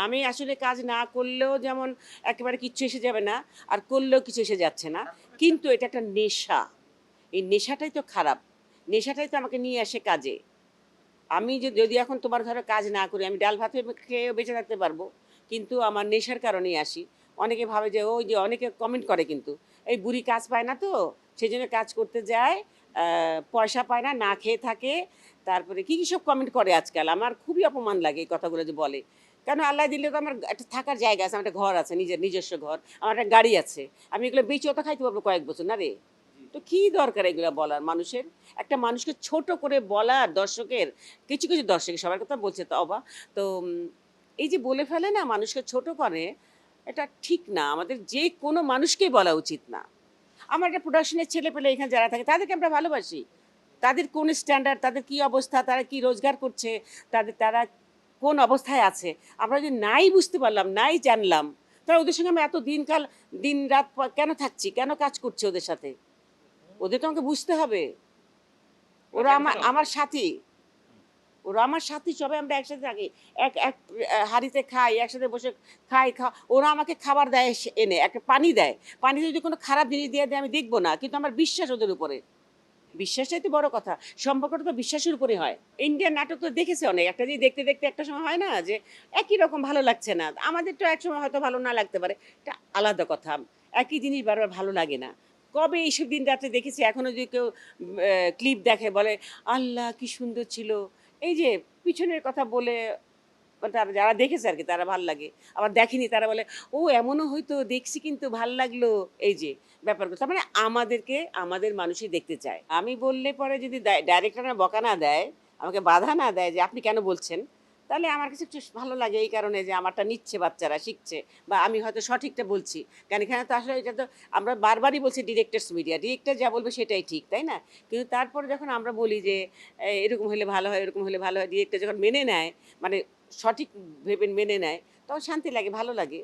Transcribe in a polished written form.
আমি আসলে কাজ না করলেও যেমন একেবারে কিচ্ছু এসে যাবে না, আর করলেও কিছু এসে যাচ্ছে না। কিন্তু এটা একটা নেশা। এই নেশাটাই তো খারাপ। নেশাটাই তো আমাকে নিয়ে আসে কাজে। আমি যদি এখন তোমার ঘরে কাজ না করি, আমি ডাল ভাত খেয়েও বেঁচে থাকতে পারবো। কিন্তু আমার নেশার কারণেই আসি। অনেকে ভাবে যে ওই যে অনেকে কমেন্ট করে কিন্তু, "এই বুড়ি কাজ পায় না তো, সেজন্য কাজ করতে যায়, পয়সা পায় না, না খেয়ে থাকে।" তারপরে কি সব কমেন্ট করে আজকাল। আমার খুবই অপমান লাগে এই কথাগুলো যে বলে। কেন আল্লাহ দিলে তো আমার একটা থাকার জায়গা আছে, আমার একটা ঘর আছে, নিজস্ব ঘর। আমার একটা গাড়ি আছে। আমি এগুলো বেচেও তো খাইতে পারবো কয়েক বছর, না রে? তো কি দরকার এগুলো বলার মানুষের? একটা মানুষকে ছোট করে বলার দর্শকের, কিছু দর্শক সবার কথা বলছে তো অবা। তো এই যে বলে ফেলে না মানুষকে ছোট করে, এটা ঠিক না। আমাদের যে কোনো মানুষকেই বলা উচিত না। আমার একটা প্রোডাকশনের ছেলেপেলে এখানে যারা থাকে তাদেরকে আমরা ভালোবাসি। তাদের কোন স্ট্যান্ডার্ড, তাদের কি অবস্থা, তারা কি রোজগার করছে, তারা কোন অবস্থায় আছে, আমরা যদি নাই বুঝতে পারলাম, নাই জানলাম, তাহলে ওদের সঙ্গে আমি এত দিনকাল দিন-রাত কেন থাকছি? কেন কাজ করছি ওদের সাথে? ওদের তো আমাকে বুঝতে হবে। ওরা আমার সাথী। ওরা আমার সাথী, সবাই আমরা একসাথে থাকি। এক এক হাঁড়িতে খাই, একসাথে বসে খাই। ওরা আমাকে খাবার দেয় এনে, একটা পানি দেয়। পানিতে যদি কোনো খারাপ জিনিস দিয়ে দেয় আমি দেখব না। কিন্তু আমার বিশ্বাস ওদের উপরে। বিশ্বাসটাই তো বড় কথা। সম্পর্কটা তো বিশ্বাসের উপরে হয়। ইন্ডিয়ান নাটক তো দেখেছি অনেক। একটা জিনিস দেখতে একটা সময় হয় না যে একই রকম ভালো লাগছে না। আমাদের তো একসময় হয়তো ভালো না লাগতে পারে। এটা আলাদা কথা। একই জিনিস বারবার ভালো লাগে না। কবে এইসব দিন রাত্রে দেখেছি, এখনো যদি কেউ ক্লিপ দেখে বলে, "আল্লাহ কি সুন্দর ছিল।" এই যে পিছনের কথা বলে, তারা যারা দেখেছে আরকি তারা ভাল লাগে। আবার দেখেনি তারা বলে, "ও এমনও হইতো, দেখছি কিন্তু ভাল লাগলো।" এই যে ব্যাপারগুলো। তার মানে আমাদেরকে আমাদের মানুষই দেখতে চায়। আমি বললে পরে যদি ডাইরেক্টর আমায় বকা না দেয়, আমাকে বাধা না দেয় যে, "আপনি কেন বলছেন?" তাহলে আমার কাছে একটু ভালো লাগে এই কারণে যে আমারটা নিচ্ছে বাচ্চারা, শিখছে বা আমি হয়তো সঠিকটা বলছি। কারণ এখানে তো আসলে এটা তো আমরা বারবারই বলছি ডিরেক্টরস মিডিয়া। ডিরেক্টর যা বলবে সেটাই ঠিক, তাই না? কিন্তু তারপরে যখন আমরা বলি যে, এরকম হলে ভালো হয়, এরকম হলে ভালো হয়।" ডিরেক্টর যখন মেনে নেয়, মানে সঠিক ভেবে মেনে নেয়, তখন শান্তি লাগে, ভালো লাগে।